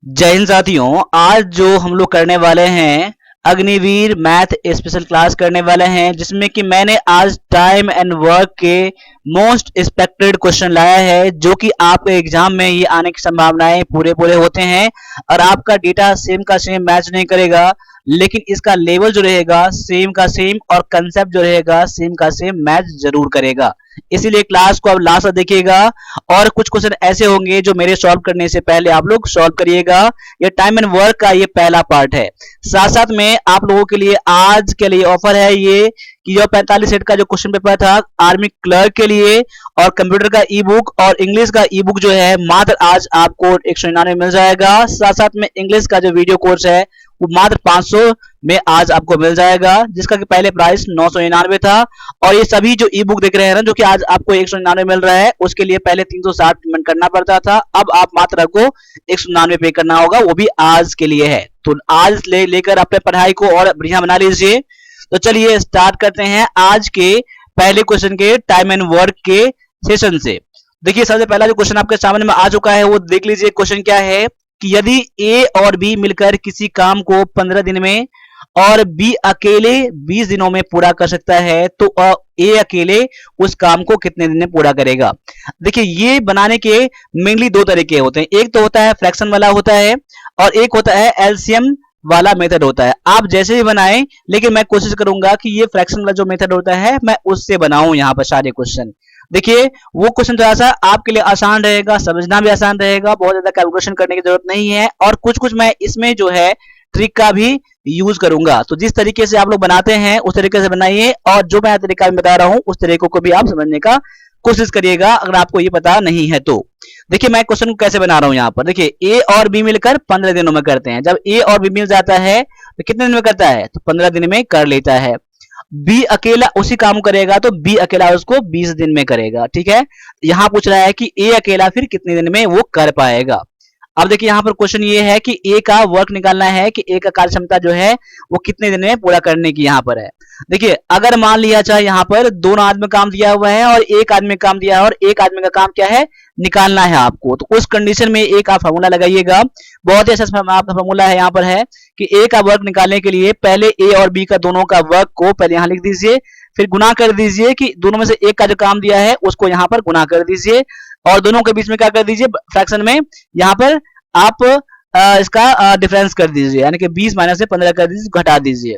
जय हिंद साथियों। आज जो हम लोग करने वाले हैं अग्निवीर मैथ स्पेशल क्लास करने वाले हैं, जिसमें कि मैंने आज टाइम एंड वर्क के मोस्ट एक्सपेक्टेड क्वेश्चन लाया है, जो कि आपके एग्जाम में ये आने की संभावनाएं पूरे पूरे होते हैं। और आपका डेटा सेम का सेम मैच नहीं करेगा, लेकिन इसका लेवल जो रहेगा सेम का सेम और कंसेप्ट जो रहेगा सेम का सेम मैच जरूर करेगा। इसीलिए क्लास को आप लास्ट तक देखिएगा और कुछ क्वेश्चन ऐसे होंगे जो मेरे सॉल्व करने से पहले आप लोग सॉल्व करिएगा। ये टाइम एंड वर्क का ये पहला पार्ट है। साथ साथ में आप लोगों के लिए आज के लिए ऑफर है ये कि जो 45 सेट का जो क्वेश्चन पेपर था आर्मी क्लर्क के लिए, और कंप्यूटर का ई बुक और इंग्लिश का ई बुक जो है मात्र आज आपको 199 मिल जाएगा। साथ साथ में इंग्लिश का जो वीडियो कोर्स है वो मात्र 500 में आज आपको मिल जाएगा, जिसका कि पहले प्राइस 999 था। और ये सभी जो ई बुक देख रहे हैं ना, जो कि आज आपको 199 मिल रहा है, उसके लिए पहले 360 पेमेंट करना पड़ता था। अब आप मात्र आपको 199 पे करना होगा, वो भी आज के लिए है। तो आज लेकर अपने पढ़ाई को और बढ़िया बना लीजिए। तो चलिए स्टार्ट करते हैं आज के पहले क्वेश्चन के टाइम एंड वर्क के सेशन से। देखिए सबसे पहला जो क्वेश्चन आपके सामने में आ चुका है वो देख लीजिए। क्वेश्चन क्या है कि यदि ए और बी मिलकर किसी काम को 15 दिन में और बी अकेले 20 दिनों में पूरा कर सकता है, तो ए अकेले उस काम को कितने दिन में पूरा करेगा। देखिए ये बनाने के मेनली दो तरीके होते हैं। एक तो होता है फ्रैक्शन वाला होता है और एक होता है एलसीएम वाला मेथड होता है। आप जैसे भी बनाएं, लेकिन मैं कोशिश करूंगा कि ये फ्रैक्शन वाला जो मेथड होता है मैं उससे बनाऊं यहाँ पर सारे क्वेश्चन। देखिए वो क्वेश्चन थोड़ा सा आपके लिए आसान रहेगा, समझना भी आसान रहेगा, बहुत ज्यादा कैलकुलेशन करने की जरूरत नहीं है। और कुछ कुछ मैं इसमें जो है ट्रिक का भी यूज करूंगा। तो जिस तरीके से आप लोग बनाते हैं उस तरीके से बनाइए, और जो मैं तरीका बता रहा हूं उस तरीकों को भी आप समझने का कोशिश करिएगा, अगर आपको ये पता नहीं है तो। देखिए मैं क्वेश्चन कैसे बना रहा हूं यहाँ पर। देखिए ए और बी मिलकर 15 दिनों में करते हैं। जब ए और बी मिल जाता है तो कितने दिन में करता है, तो 15 दिन में कर लेता है। बी अकेला उसी काम करेगा तो बी अकेला उसको 20 दिन में करेगा। ठीक है, यहां पूछ रहा है कि ए अकेला फिर कितने दिन में वो कर पाएगा। अब देखिए यहाँ पर क्वेश्चन ये है कि ए का वर्क निकालना है कि ए का कार्य क्षमता जो है वो कितने दिन में पूरा करने की यहाँ पर है। देखिए अगर मान लिया जाए यहाँ पर दोनों आदमी काम दिया हुआ है और एक आदमी काम दिया है और एक आदमी का काम क्या है, निकालना है आपको, तो उस कंडीशन में एक आप फॉर्मूला लगाइएगा। बहुत ही अच्छा आपका फॉर्मूला है यहाँ पर है कि ए का वर्क निकालने के लिए पहले ए और बी का दोनों का वर्क को पहले यहाँ लिख दीजिए, फिर गुना कर दीजिए कि दोनों में से एक का जो काम दिया है उसको यहाँ पर गुना कर दीजिए, और दोनों के बीच में क्या कर दीजिए, फ्रैक्शन में यहाँ पर आप इसका डिफरेंस कर दीजिए, यानी कि 20 माइनस से 15 कर दीजिए, घटा दीजिए।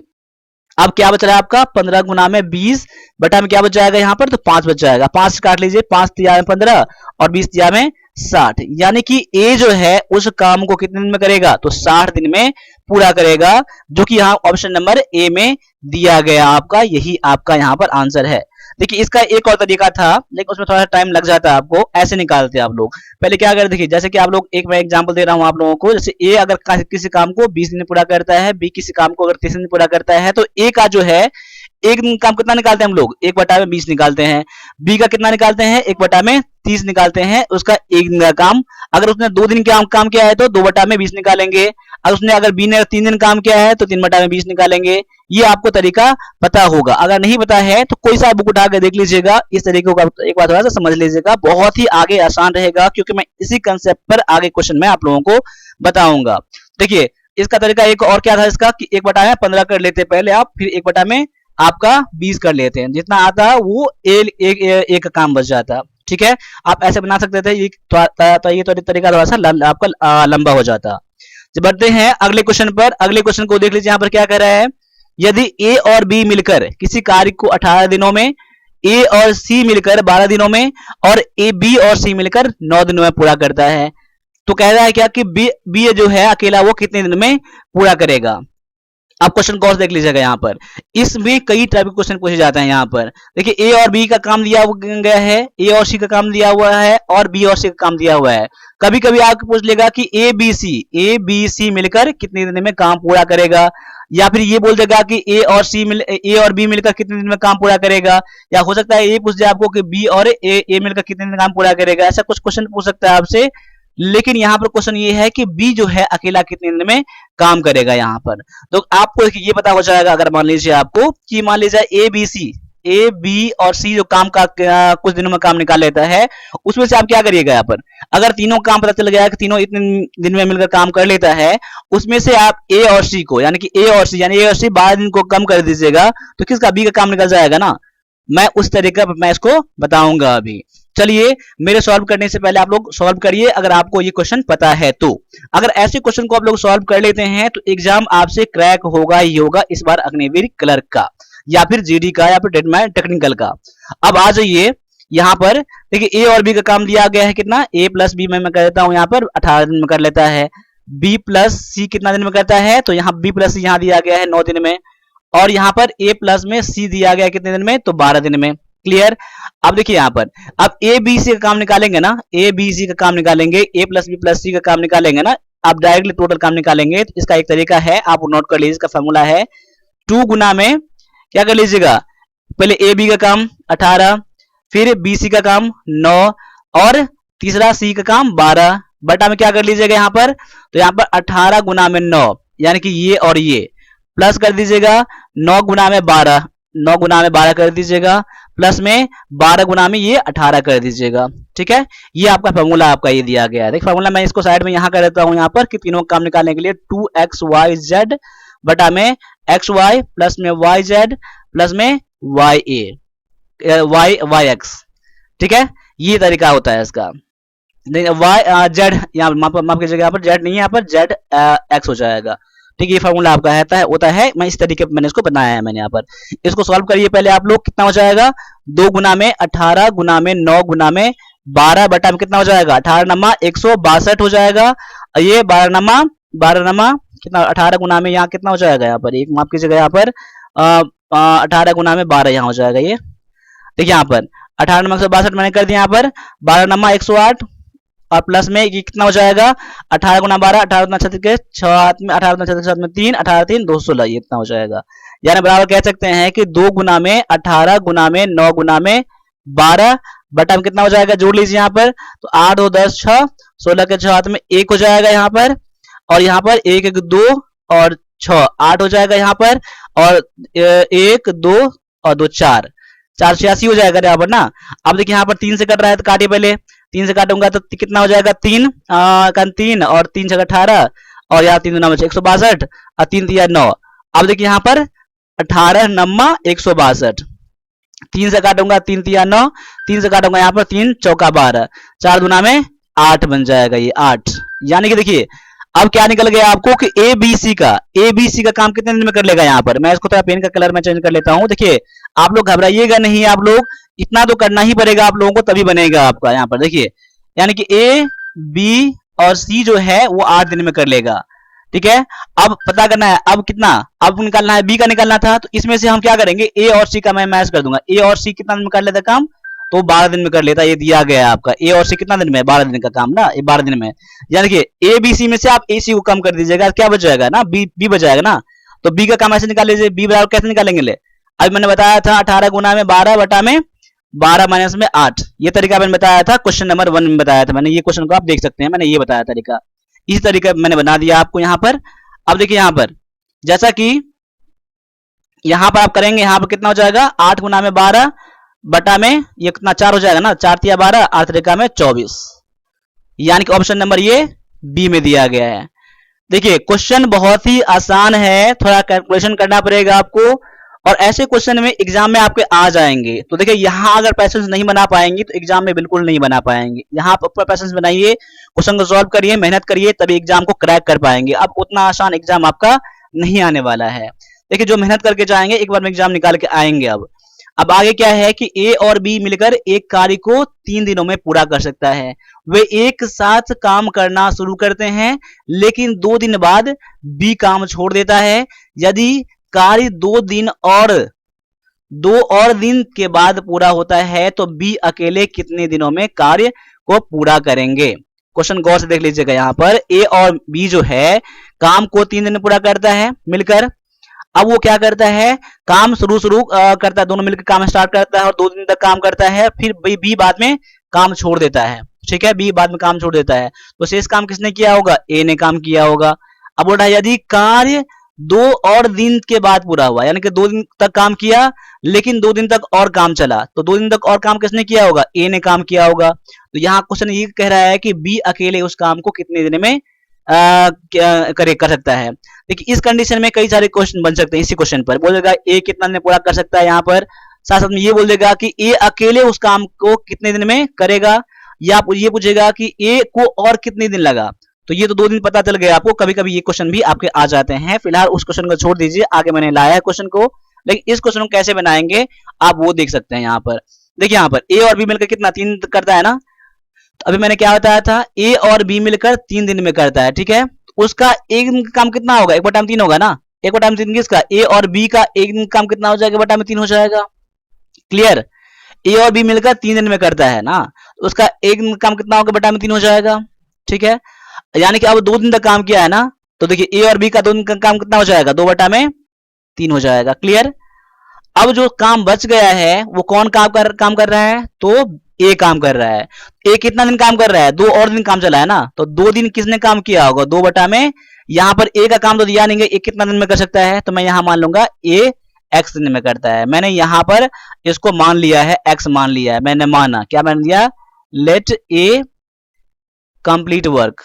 अब क्या बच रहा है आपका 15 गुना में 20 बटा में क्या बच जाएगा यहाँ पर, तो 5 बच जाएगा। 5 काट लीजिए, 5 तिया में 15 और 20 तिया में 60, यानी कि ए जो है उस काम को कितने दिन में करेगा, तो 60 दिन में पूरा करेगा, जो कि यहाँ ऑप्शन नंबर ए में दिया गया आपका, यही आपका यहाँ पर आंसर है। देखिए इसका एक और तरीका था, लेकिन उसमें थोड़ा टाइम लग जाता है आपको। ऐसे निकालते हैं आप लोग। पहले क्या करें, देखिए जैसे कि आप लोग एक मैं एग्जांपल दे रहा हूं आप लोगों को। जैसे ए अगर किसी काम को 20 दिन में पूरा करता है, बी किसी काम को अगर 30 दिन में पूरा करता है, तो ए का जो है एक दिन काम कितना निकालते हैं हम लोग, 1/20 निकालते हैं। बी का कितना निकालते हैं, 1/30 निकालते हैं, उसका एक दिन का काम। अगर उसने 2 दिन काम किया है तो 2/20 निकालेंगे। अगर बी ने 3 दिन काम किया है तो 3/20 निकालेंगे। ये आपको तरीका पता होगा। अगर नहीं पता है तो कोई सा बुक उठा कर देख लीजिएगा, इस तरीके को एक बार थोड़ा सा समझ लीजिएगा, बहुत ही आगे आसान रहेगा, क्योंकि मैं इसी कंसेप्ट पर आगे क्वेश्चन में आप लोगों को बताऊंगा। देखिए इसका तरीका एक और क्या था इसका, कि 1/15 कर लेते पहले आप, फिर 1 में आपका 20 कर लेते हैं, जितना आता है वो एक का काम बच जाता। ठीक है, आप ऐसे बना सकते थे, ये तरीका थोड़ा सा आपका लंबा हो जाता। जब बढ़ते हैं अगले क्वेश्चन पर, अगले क्वेश्चन को देख लीजिए। यहाँ पर क्या कह रहा है, यदि ए और बी मिलकर किसी कार्य को 18 दिनों में, ए और सी मिलकर 12 दिनों में और ए बी और सी मिलकर 9 दिनों में पूरा करता है, तो कह रहा है क्या कि बी जो है अकेला वो कितने दिन में पूरा करेगा। आप क्वेश्चन गौर से देख लीजिएगा। यहाँ पर इसमें कई टाइप के क्वेश्चन पूछे जाते हैं। यहाँ पर देखिए ए और बी का काम दिया गया है, ए और सी का काम दिया हुआ है, और बी और सी का काम दिया हुआ है। कभी कभी आपको पूछ लेगा कि ए बी सी मिलकर कितने दिन में काम पूरा करेगा, या फिर ये बोल देगा कि ए और बी मिलकर कितने दिन में काम पूरा करेगा, या हो सकता है ये पूछ दे आपको कि बी और ए मिलकर कितने दिन में काम पूरा करेगा। ऐसा कुछ क्वेश्चन पूछ सकता है आपसे, लेकिन यहाँ पर क्वेश्चन ये है कि बी जो है अकेला कितने दिन में काम करेगा यहाँ पर। तो आपको ये पता हो जाएगा, अगर मान लीजिए आपको कि मान लीजिए ए बी और सी जो काम का कुछ दिनों में काम निकाल लेता है, उसमें से आप क्या करिएगा यहाँ पर, अगर तीनों काम पता चल गया कि तीनों इतने दिन में मिलकर काम कर लेता है, उसमें से आप ए और सी को यानी कि ए और सी 12 दिन को कम कर दीजिएगा, तो किसका, बी का काम निकल जाएगा ना। मैं उस तरीके पर मैं इसको बताऊंगा अभी। चलिए मेरे सॉल्व करने से पहले आप लोग सॉल्व करिए अगर आपको ये क्वेश्चन पता है तो। अगर ऐसे क्वेश्चन को आप लोग सॉल्व कर लेते हैं तो एग्जाम आपसे क्रैक होगा ही होगा, इस बार अग्निवीर क्लर्क का या फिर जीडी का या फिर टेक्निकल का। अब आ जाइए यहाँ पर, देखिए ए और बी का काम दिया गया है कितना, ए प्लस बी में मैं कर देता हूँ यहाँ पर 18 दिन में कर लेता है। बी प्लस सी कितना दिन में करता है, तो यहाँ बी प्लस सी यहाँ दिया गया है 9 दिन में, और यहाँ पर ए प्लस में सी दिया गया कितने दिन में, तो 12 दिन में। क्लियर। अब देखिए यहाँ पर अब ए बी सी का काम निकालेंगे ना, ए बी सी का काम निकालेंगे, ए प्लस बी प्लस सी का काम निकालेंगे ना, आप डायरेक्टली टोटल काम निकालेंगे। तो इसका एक तरीका है, आप नोट कर लीजिए, इसका फॉर्मूला है 2 गुना में क्या कर लीजिएगा, पहले ए बी का काम 18, फिर बी सी का काम 9 और तीसरा सी का काम 12 बटा में क्या कर लीजिएगा यहाँ पर, तो यहाँ पर 18 गुना में 9 यानी कि ये और ये प्लस कर दीजिएगा 9 गुना में 12, 9 गुना में 12 कर दीजिएगा, प्लस में 12 गुना में ये 18 कर दीजिएगा। ठीक है, ये आपका फॉर्मूला आपका ये दिया गया है। देखिए फॉर्मूला मैं इसको साइड में यहाँ कर देता हूँ यहाँ पर कि तीनों काम निकालने के लिए 2xyz बटा में xy प्लस में yz प्लस में yx। ठीक है, ये तरीका होता है इसका। जेड यहाँ माफ कीजिएगा, यहाँ पर जेड नहीं है, यहाँ पर जेड एक्स हो जाएगा। ठीक है, ये फॉर्मूला आपका होता है। मैं इस तरीके मैंने इसको बनाया है मैंने यहाँ पर। इसको सॉल्व करिए पहले आप लोग, कितना हो जाएगा, 2 गुना में 18 गुना में 9 गुना में 12 बटा में कितना हो जाएगा, 18 नमा 162 हो जाएगा। ये 12 नमा कितना, 18 गुना में यहाँ कितना हो जाएगा, यहाँ पर एक माफ कीजिएगा, यहाँ पर 18 गुना में 12 यहाँ हो जाएगा। ये देखिए यहाँ पर 18 नमा 162 मैंने कर दिया, यहाँ पर 12 नमा 108 और प्लस में ये कितना हो जाएगा, 18 गुना 12, 18 गुना 36 के 6 हाथ में, 18 गुना 36 में 3, 18 3 216, ये इतना हो जाएगा। यानी बराबर कह सकते हैं कि 2 गुना में 18 गुना में 9 गुना में 12 बटा में कितना हो जाएगा, जोड़ लीजिए यहाँ पर, तो 8 2 10 6, 16 के 6 हाथ में 1 हो जाएगा यहाँ पर, और यहाँ पर 1 1 2 और 6 8 हो जाएगा यहाँ पर, और 1 2 और 2 4 86 हो जाएगा यहाँ पर ना। अब देखिए यहाँ पर 3 से कट रहा है तो काटिए, पहले 3 से काटूंगा तो कितना हो जाएगा, 3 3 और 3 से 18 और यहाँ 3 9 162 और 3 3 9। अब देखिए यहाँ पर 18 नमा 162, 3 से काटूंगा 3 3 9, 3 से काटूंगा यहाँ पर 3 चौका 12, 4 दुना में 8 बन जाएगा ये 8। यानी कि देखिए अब क्या निकल गया आपको कि ए बी सी का काम कितने दिन में कर लेगा। यहाँ पर मैं इसको थोड़ा पेन का कलर में चेंज कर लेता हूँ। देखिए आप लोग घबराइएगा नहीं, आप लोग इतना तो करना ही पड़ेगा आप लोगों को, तभी बनेगा आपका। यहाँ पर देखिए यानी कि ए बी और सी जो है वो 8 दिन में कर लेगा। ठीक है, अब पता करना है, अब कितना, अब निकालना है, बी का निकालना था, तो इसमें से हम क्या करेंगे, ए और सी का मैं मैच कर दूंगा। ए और सी कितना दिन में कर लेता काम, तो 12 दिन में कर लेता। ये दिया गया है आपका, ए और सी कितना दिन में, 12 दिन का काम ना, ये 12 दिन में। यानी कि ए बी सी में से आप ए सी को कम कर दीजिएगा, क्या बच जाएगा ना, बी बच जाएगा ना। तो बी का काम ऐसे निकाल लीजिए, बी बराबर कैसे निकालेंगे, ले अभी मैंने बताया था 18 गुना में 12 बटा में 12 माइनस में 8, ये तरीका मैंने बताया था, क्वेश्चन नंबर 1 में बताया था मैंने। ये क्वेश्चन को आप देख सकते हैं, मैंने ये बताया तरीका, इस तरीका मैंने बना दिया आपको यहाँ पर। अब देखिए यहाँ पर जैसा कि यहाँ पर आप करेंगे, यहाँ पर कितना हो जाएगा, 8 गुना में 12 बटा में ये कितना 4 हो जाएगा ना, 4 तिया 12, 8 तरीका में 24। यानी कि ऑप्शन नंबर ये बी में दिया गया है। देखिए क्वेश्चन बहुत ही आसान है, थोड़ा कैलकुलेशन करना पड़ेगा आपको, और ऐसे क्वेश्चन में एग्जाम में आपके आ जाएंगे। तो देखिए यहाँ अगर पैसेंस नहीं बना पाएंगे तो एग्जाम में बिल्कुल नहीं बना पाएंगे। यहाँ पर पैसेंस बनाइए, क्वेश्चन को सॉल्व करिए, मेहनत करिए, तभी एग्जाम को क्रैक कर पाएंगे। अब उतना आसान एग्जाम आपका नहीं आने वाला है। देखिए जो मेहनत करके जाएंगे एक बार में एग्जाम निकाल के आएंगे। अब आगे क्या है कि ए और बी मिलकर एक कार्य को 3 दिनों में पूरा कर सकता है। वे एक साथ काम करना शुरू करते हैं, लेकिन 2 दिन बाद बी काम छोड़ देता है। यदि कार्य 2 और दिन के बाद पूरा होता है तो बी अकेले कितने दिनों में कार्य को पूरा करेंगे। क्वेश्चन गौर से देख लीजिएगा। यहाँ पर ए और बी जो है काम को 3 दिन में पूरा करता है मिलकर। अब वो क्या करता है, काम शुरू करता है, दोनों मिलकर काम स्टार्ट करता है और 2 दिन तक काम करता है, फिर बी बाद में काम छोड़ देता है। ठीक है, बी बाद में काम छोड़ देता है, तो शेष काम किसने किया होगा, ए ने काम किया होगा। अब बोल रहा है यदि कार्य 2 और दिन के बाद पूरा हुआ, यानी कि 2 दिन तक काम किया लेकिन 2 दिन तक और काम चला, तो 2 दिन तक और काम किसने किया होगा, ए ने काम किया होगा। तो यहाँ क्वेश्चन ये कह रहा है कि बी अकेले उस काम को कितने दिन में कर सकता है। देखिए इस कंडीशन में कई सारे क्वेश्चन बन सकते हैं। इसी क्वेश्चन पर बोलेगा ए कितना दिन में पूरा कर सकता है, यहाँ पर साथ साथ में ये बोल देगा कि ए अकेले उस काम को कितने दिन में करेगा, या ये पूछेगा कि ए को और कितने दिन लगा। तो ये तो 2 दिन पता चल गया आपको, कभी कभी ये क्वेश्चन भी आपके आ जाते हैं। फिलहाल उस क्वेश्चन को छोड़ दीजिए, आगे मैंने लाया है क्वेश्चन को, लेकिन इस क्वेश्चन को कैसे बनाएंगे आप वो देख सकते हैं। यहाँ पर देखिए, यहाँ पर ए और बी मिलकर कितना 3 करता है ना। तो अभी मैंने क्या बताया था, ए और बी मिलकर 3 दिन में करता है, ठीक है। उसका एक दिन का काम कितना होगा, 1/3 होगा ना। 1/3 किसका, ए और बी का एक दिन काम कितना हो जाएगा, 1/3 हो जाएगा। क्लियर, ए और बी मिलकर 3 दिन में करता है ना, तो उसका एक दिन काम कितना होगा, 1/3 हो जाएगा, ठीक है। यानी कि अब 2 दिन तक काम किया है ना, तो देखिए ए और बी का 2 दिन का काम कितना हो जाएगा, 2/3 हो जाएगा। क्लियर। अब जो काम बच गया है वो कौन काम कर रहा है, तो ए काम कर रहा है। ए कितना दिन काम कर रहा है, 2 और दिन काम चला है ना, तो 2 दिन किसने काम किया होगा, 2/में। यहाँ पर ए का काम तो दिया नहीं है, ए कितना दिन में कर सकता है, तो मैं यहां मान लूंगा ए एक्स दिन में करता है। मैंने यहां पर इसको मान लिया है, एक्स मान लिया है, मैंने माना, क्या मान लिया, लेट ए कंप्लीट वर्क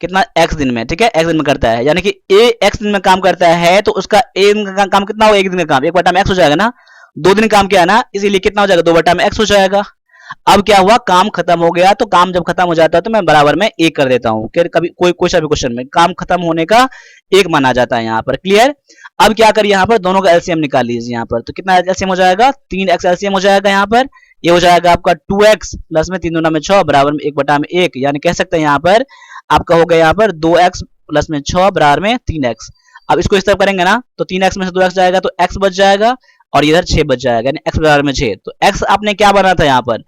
कितना, एक्स दिन में, ठीक है, एक्स दिन में करता है। यानी कि ए एक्स दिन में काम करता है, तो उसका ए दिन का काम कितना होगा, एक दिन का काम 1/में एक्स हो जाएगा ना। 2 दिन काम किया ना, इसीलिए कितना हो जाएगा, 2/में एक्स हो जाएगा। अब क्या हुआ, काम खत्म हो गया, तो काम जब खत्म हो जाता है तो मैं बराबर में एक कर देता हूं। कभी कोई सा भी क्वेश्चन में काम खत्म होने का एक माना जाता है यहाँ पर। क्लियर। अब क्या करिए, यहाँ पर दोनों का एलसीएम निकाल लीजिए। यहाँ पर तो कितना एलसीएम हो जाएगा, 3x एलसीएम हो जाएगा। यहाँ पर ये हो जाएगा आपका 2x प्लस में 3 दूना में 6 बराबर में 1/1, यानी कह सकते हैं यहाँ पर आपका हो गया यहाँ पर 2x प्लस में 6 बराबर में 3x। अब इसको इस तरफ करेंगे ना, तो 3x में से 2x जाएगा तो x बच जाएगा, और इधर 6 बच जाएगा, यानी x बराबर में 6। तो x आपने क्या बना था, यहाँ पर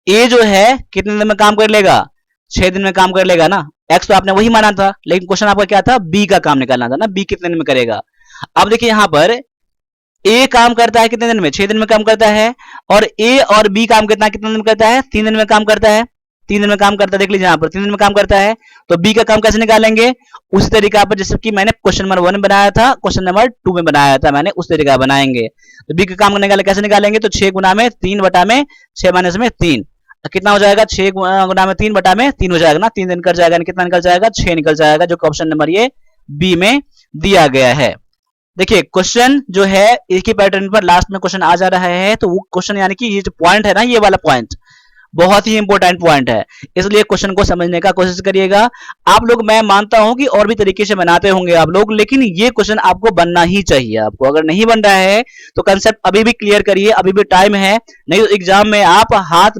a जो है कितने दिन में काम कर लेगा, 6 दिन में काम कर लेगा ना। x तो आपने वही माना था, लेकिन क्वेश्चन आपका क्या था, b का काम निकालना था ना, b कितने दिन में करेगा। अब देखिए यहाँ पर a काम करता है कितने दिन में, 6 दिन में काम करता है, और a और b काम कितने दिन में करता है, 3 दिन में काम करता है। 3 दिन में काम करता है, देख लीजिए यहाँ पर 3 दिन में काम करता है। तो b का काम कैसे निकालेंगे, उसी तरीका पर जैसे कि मैंने क्वेश्चन नंबर 1 में बनाया था, क्वेश्चन नंबर 2 में बनाया था मैंने, उस तरीका बनाएंगे। तो b का काम कैसे निकालेंगे, तो 6 गुना में 3/6 माइनस में 3 कितना हो जाएगा, 6 गुना में 3/3 हो जाएगा ना, 3 दिन कर जाएगा, कितना निकल जाएगा, 6 निकल जाएगा, जो ऑप्शन नंबर ये बी में दिया गया है। देखिए क्वेश्चन जो है एक ही पैटर्न पर लास्ट में क्वेश्चन आ जा रहा है, तो वो क्वेश्चन यानी कि ये जो पॉइंट है ना, ये वाला पॉइंट बहुत ही इंपॉर्टेंट पॉइंट है, इसलिए क्वेश्चन को समझने का कोशिश करिएगा आप लोग। मैं मानता हूं कि और भी तरीके से बनाते होंगे आप लोग, लेकिन ये क्वेश्चन आपको बनना ही चाहिए। आपको अगर नहीं बन रहा है तो कंसेप्ट अभी भी क्लियर करिए, अभी भी टाइम है, नहीं तो एग्जाम में आप हाथ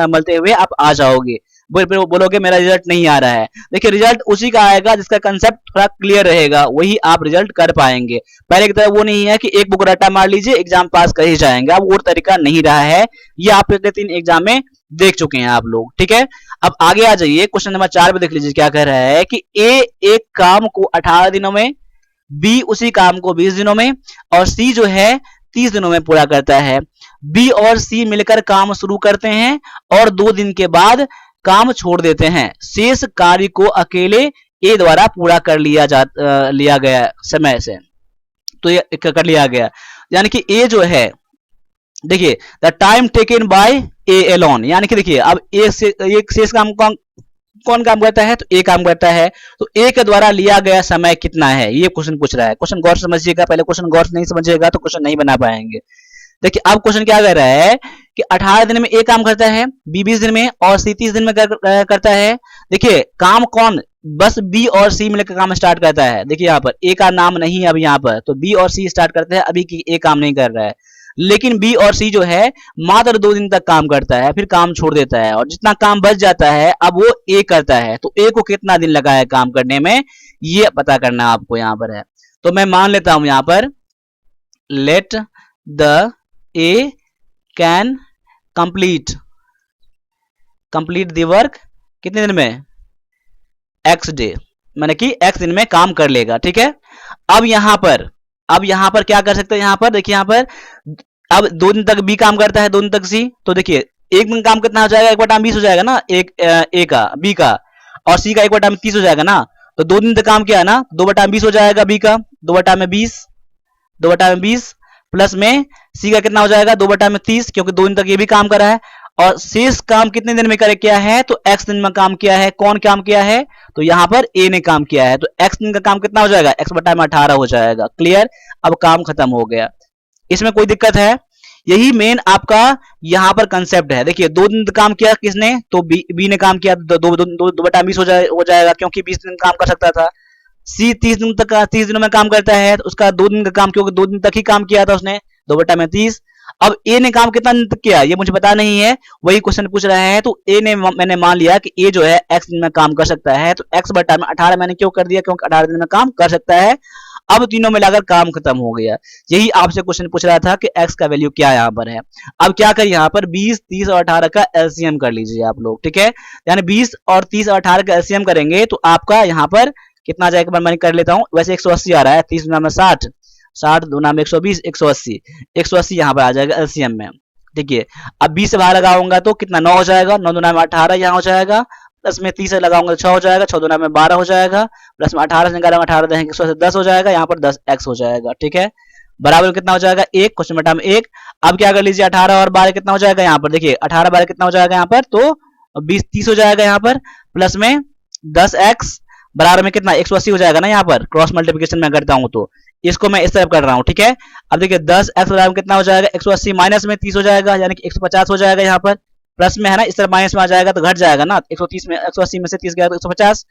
मलते हुए आप आ जाओगे, बोलोगे मेरा रिजल्ट नहीं आ रहा है। देखिए रिजल्ट उसी का आएगा जिसका कंसेप्ट थोड़ा क्लियर रहेगा, वही आप रिजल्ट कर पाएंगे। पहले की तरह वो नहीं है कि एक बुक रट्टा मार लीजिए एग्जाम पास कर ही जाएंगे, अब वो तरीका नहीं रहा है, ये आप पिछले 3 एग्जाम में देख चुके हैं आप लोग, ठीक है। अब आगे आ जाइए, क्वेश्चन नंबर 4 पे देख लीजिए क्या कह रहा है कि ए एक काम को 18 दिनों में, बी उसी काम को 20 दिनों में, और सी जो है 30 दिनों में पूरा करता है। बी और सी मिलकर काम शुरू करते हैं और 2 दिन के बाद काम छोड़ देते हैं। शेष कार्य को अकेले ए द्वारा पूरा कर लिया गया समय से, तो ये कर लिया गया, यानी कि ए जो है, देखिए the time taken by A alone, यानी कि देखिए अब एक शेष काम कौन काम करता है, तो ए काम करता है, तो ए के द्वारा लिया गया समय कितना है, ये क्वेश्चन पूछ रहा है। क्वेश्चन गौर से समझिएगा, पहले क्वेश्चन गौर से नहीं समझिएगा तो क्वेश्चन नहीं बना पाएंगे। देखिए अब क्वेश्चन क्या कह रहा है कि 18 दिन में ए काम करता है, बी 20 दिन में, और सी 30 दिन में करता है। देखिए काम कौन, बस बी और सी मिलकर काम स्टार्ट करता है। देखिए यहाँ पर ए का नाम नहीं है अब यहाँ पर, तो बी और सी स्टार्ट करते हैं, अभी की ए काम नहीं कर रहा है, लेकिन बी और सी जो है मात्र 2 दिन तक काम करता है, फिर काम छोड़ देता है, और जितना काम बच जाता है अब वो ए करता है। तो ए को कितना दिन लगा है काम करने में, ये पता करना आपको यहाँ पर है। तो मैं मान लेता हूं यहाँ पर let the A can complete the work कितने दिन में, एक्स डे, माने कि एक्स दिन में काम कर लेगा, ठीक है। अब यहाँ पर क्या कर सकते हैं, यहाँ पर देखिए, यहाँ पर अब 2 दिन तक बी काम करता है, 2 दिन तक सी, तो देखिए एक दिन काम कितना हो जाएगा, 1/20 हो जाएगा ना, एक ए का, बी का, और सी का 1/30 हो जाएगा ना। तो 2 दिन तक काम किया ना, 2/20 हो जाएगा बी का, 2/20, 2/20 प्लस में सी का कितना हो जाएगा 2/30, क्योंकि 2 दिन तक ये भी काम करा है। और शेष काम कितने दिन में करे किया है, तो x दिन में काम किया है। कौन काम किया है, तो यहां पर a ने काम किया है, तो x दिन का काम कितना हो जाएगा, x/18 हो जाएगा। क्लियर, अब काम खत्म हो गया। इसमें कोई दिक्कत है, यही मेन आपका यहां पर कंसेप्ट है। देखिए 2 दिन काम किया किसने, तो बी ने काम किया, 2/20 हो जाएगा, क्योंकि 20 दिन काम कर सकता था। सी 30 दिनों में काम करता है, तो उसका 2 दिन का काम, क्योंकि 2 दिन तक ही काम किया था उसने, 2/30। अब ए ने काम कितना दिन तक किया, ये मुझे पता नहीं है, वही क्वेश्चन पूछ रहा है। तो ए ने, मैंने मान लिया कि ए जो है x दिन में काम कर सकता है, तो x/18 मैंने क्यों कर दिया, क्योंकि 18 दिन में काम कर सकता है। अब तीनों मिलाकर काम खत्म हो गया। यही आपसे क्वेश्चन पूछ रहा था कि x का वैल्यू क्या यहाँ पर है। अब क्या करें, यहाँ पर 20, 30 और 18 का एलसीएम कर लीजिए आप लोग, ठीक है। यानी 20 और 30 और 18 का एलसीएम करेंगे तो आपका यहाँ पर कितना जाएगा, मैं कर लेता हूँ। वैसे 180 आ रहा है, 30 गुना में 60, 60 दूना में 120, 180, 180 यहाँ पर आ जाएगा एलसीएम में। देखिए अब 20 से बाहर लगाऊंगा तो कितना 9 हो जाएगा, 9 दूना में 18 यहाँ हो जाएगा, प्लस में 30 से लगाऊंगा तो 6 हो जाएगा, 6 दूना में 12 हो जाएगा, प्लस में 18 से निकाला 18 देंगे 100 से 10 हो जाएगा, यहाँ पर 10x हो जाएगा, ठीक है। बराबर कितना हो जाएगा 1, क्वेश्चन बटा में 1। अब क्या कर लीजिए 18 और 12 कितना हो जाएगा, यहाँ पर देखिए 18 12 कितना हो जाएगा यहाँ पर, तो 20 30 हो जाएगा यहाँ पर, प्लस में 10x बराबर में कितना 180 हो जाएगा ना। यहाँ पर क्रॉस मल्टीप्लिकेशन में करता हूं तो इसको मैं इस तरफ कर रहा हूं, ठीक है। अब देखिए 10x बराबर कितना हो जाएगा 180 माइनस में 30 हो जाएगा, यानी कि 150 हो जाएगा। यहाँ पर प्लस में है ना, इस तरफ माइनस में आ जाएगा तो घट जाएगा ना, 130 में 180 में से 30 गया तो 150।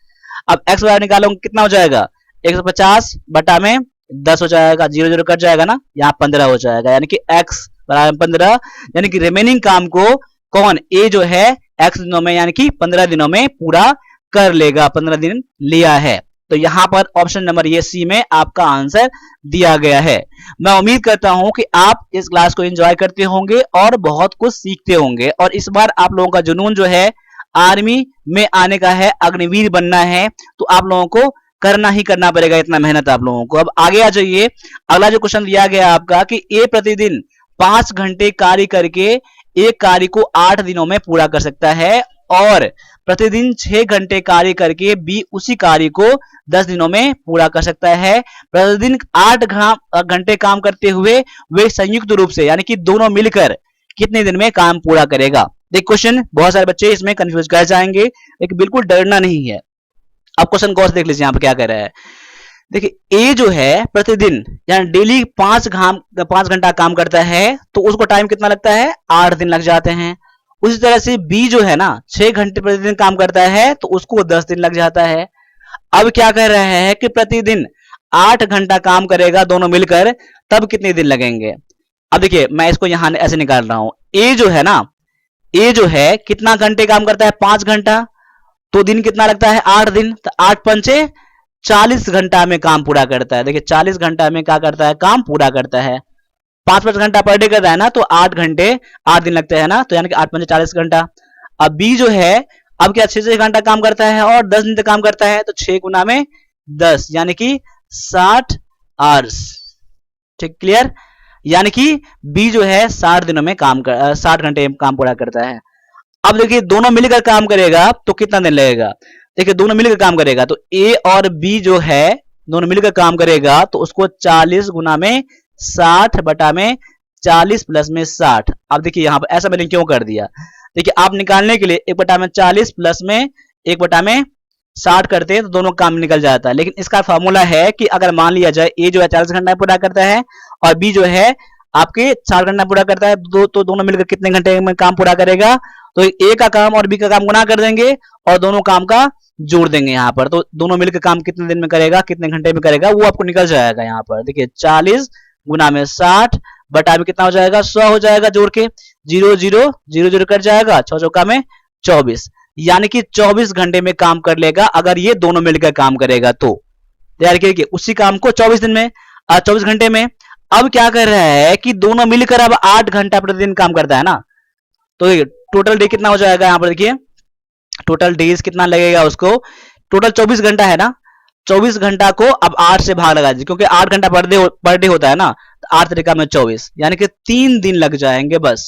अब x बराबर निकालोगे कितना हो जाएगा 150 बटा में 10 हो जाएगा, 0 0 कट जाएगा ना, यहाँ 15 हो जाएगा, यानी कि x बराबर 15। यानी कि रिमेनिंग काम को कौन a जो है x दिनों में यानी कि 15 दिनों में पूरा कर लेगा, 15 दिन लिया है। तो यहां पर ऑप्शन नंबर ये सी में आपका आंसर दिया गया है। मैं उम्मीद करता हूं कि आप इस क्लास को एंजॉय करते होंगे और बहुत कुछ सीखते होंगे। और इस बार आप लोगों का जुनून जो है आर्मी में आने का है, अग्निवीर बनना है, तो आप लोगों को करना ही करना पड़ेगा इतना मेहनत आप लोगों को। अब आगे आ जाइए, अगला जो क्वेश्चन दिया गया आपका कि ए प्रतिदिन 5 घंटे कार्य करके एक कार्य को 8 दिनों में पूरा कर सकता है, और प्रतिदिन 6 घंटे कार्य करके बी उसी कार्य को 10 दिनों में पूरा कर सकता है। प्रतिदिन 8 घंटे काम करते हुए वे संयुक्त रूप से यानी कि दोनों मिलकर कितने दिन में काम पूरा करेगा। देख क्वेश्चन बहुत सारे बच्चे इसमें कंफ्यूज कर जाएंगे, लेकिन बिल्कुल डरना नहीं है। अब क्वेश्चन गौर से देख लीजिए यहाँ पर क्या कह रहा है। देखिए ए जो है प्रतिदिन यानी डेली 5 घंटा काम करता है, तो उसको टाइम कितना लगता है 8 दिन लग जाते हैं। उसी तरह से बी जो है ना 6 घंटे प्रतिदिन काम करता है, तो उसको 10 दिन लग जाता है। अब क्या कह रहे हैं कि प्रतिदिन 8 घंटा काम करेगा दोनों मिलकर, तब कितने दिन लगेंगे। अब देखिए मैं इसको यहां ऐसे निकाल रहा हूं, ए जो है ना, ए जो है कितना घंटे काम करता है 5 घंटा, तो दिन कितना लगता है 8 दिन, तो 8 पंचे 40 घंटा में काम पूरा करता है। देखिए 40 घंटा में क्या करता है काम पूरा करता है। 5 घंटा पर डे करता है ना, तो 8 घंटे 8 दिन लगते हैं ना, तो यानी कि 8 पंचे 40 घंटा। अब बी जो है अब क्या 6 घंटा काम करता है और 10 दिन तक काम करता है, तो 6 गुना में 10 यानी कि 60 आवर्स, ठीक क्लियर। यानी कि बी जो है 60 दिनों में 60 घंटे में काम पूरा करता है। अब देखिए दोनों मिलकर काम करेगा तो कितना दिन लगेगा। देखिए दोनों मिलकर काम करेगा तो ए और बी जो है दोनों मिलकर काम करेगा, तो उसको 40 गुना में 60 बटा में 40 प्लस में 60। अब देखिए यहां पर ऐसा मैंने क्यों कर दिया, देखिए आप निकालने के लिए 1 बटा में 40 प्लस में 1 बटा में 60 करते हैं तो दोनों काम निकल जाता है। लेकिन इसका फॉर्मूला है कि अगर मान लिया जाए ए जो है 40 घंटा पूरा करता है और बी जो है आपके 60 घंटा पूरा करता है, तो दोनों मिलकर कितने घंटे में काम पूरा करेगा, तो ए का काम और बी का काम गुना कर देंगे और दोनों काम का जोड़ देंगे यहाँ पर, तो दोनों मिलकर काम कितने दिन में करेगा, कितने घंटे में करेगा, वो आपको निकल जाएगा। यहाँ पर देखिए 40 गुना में 60 बटा में कितना हो जाएगा 100 हो जाएगा, जोड़ के 0 0 0 0 कट जाएगा, 6 चौका में 24, यानी कि 24 घंटे में काम कर लेगा अगर ये दोनों मिलकर काम करेगा तो। तैयार करके उसी काम को 24 दिन में 24 घंटे में। अब क्या कर रहा है कि दोनों मिलकर अब 8 घंटा प्रतिदिन काम करता है ना, तो टोटल डे कितना हो जाएगा, यहाँ पर देखिए टोटल डेज कितना लगेगा उसको, टोटल 24 घंटा है ना, 24 घंटा को अब 8 से भाग लगा दीजिए, क्योंकि 8 घंटा पर डे होता है ना, तो 8 तरीका में 24 यानी कि 3 दिन लग जाएंगे बस।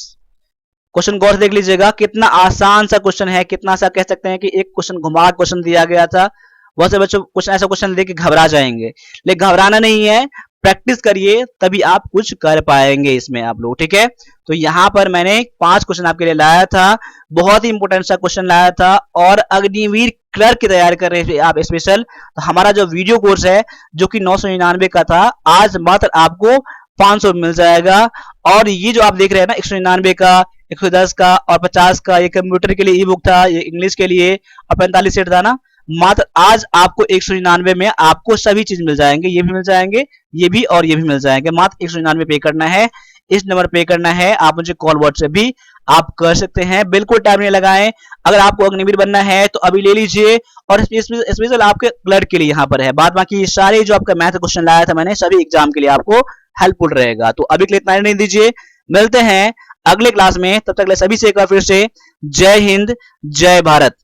क्वेश्चन गौर से देख लीजिएगा, कितना आसान सा क्वेश्चन है, कितना सा कह सकते हैं कि एक क्वेश्चन घुमा क्वेश्चन दिया गया था, बहुत से बच्चों कुछ ऐसा क्वेश्चन देख के घबरा जाएंगे, लेकिन घबराना नहीं है, प्रैक्टिस करिए तभी आप कुछ कर पाएंगे इसमें आप लोग, ठीक है। तो यहाँ पर मैंने 5 क्वेश्चन आपके लिए लाया था, बहुत ही इंपॉर्टेंट सा क्वेश्चन लाया था। और अग्निवीर क्लर्क की तैयारी कर रहे थे आप स्पेशल, तो हमारा जो वीडियो कोर्स है जो कि 999 का था, आज मात्र आपको 500 मिल जाएगा। और ये जो आप देख रहे हैं ना 199 का, 110 का और 50 का, ये कंप्यूटर के लिए ई बुक था, ये इंग्लिश के लिए, और 45 सेट था ना, मात्र आज आपको 199 में आपको सभी चीज मिल जाएंगे, ये भी मिल जाएंगे, ये भी और ये भी मिल जाएंगे। मात्र 199 पे करना है, इस नंबर पे करना है, आप मुझे कॉल व्हाट्सएप भी आप कर सकते हैं, बिल्कुल टाइम नहीं लगाएं। अगर आपको अग्निवीर बनना है तो अभी ले लीजिए, और स्पेशल आपके क्लर्क के लिए यहाँ पर है। बाद बाकी सारे जो आपका मैथ क्वेश्चन लाया था मैंने, सभी एग्जाम के लिए आपको हेल्पफुल रहेगा। तो अभी के लिए इतना नहीं दीजिए, मिलते हैं अगले क्लास में, तब तक सभी से एक बार फिर से जय हिंद, जय भारत।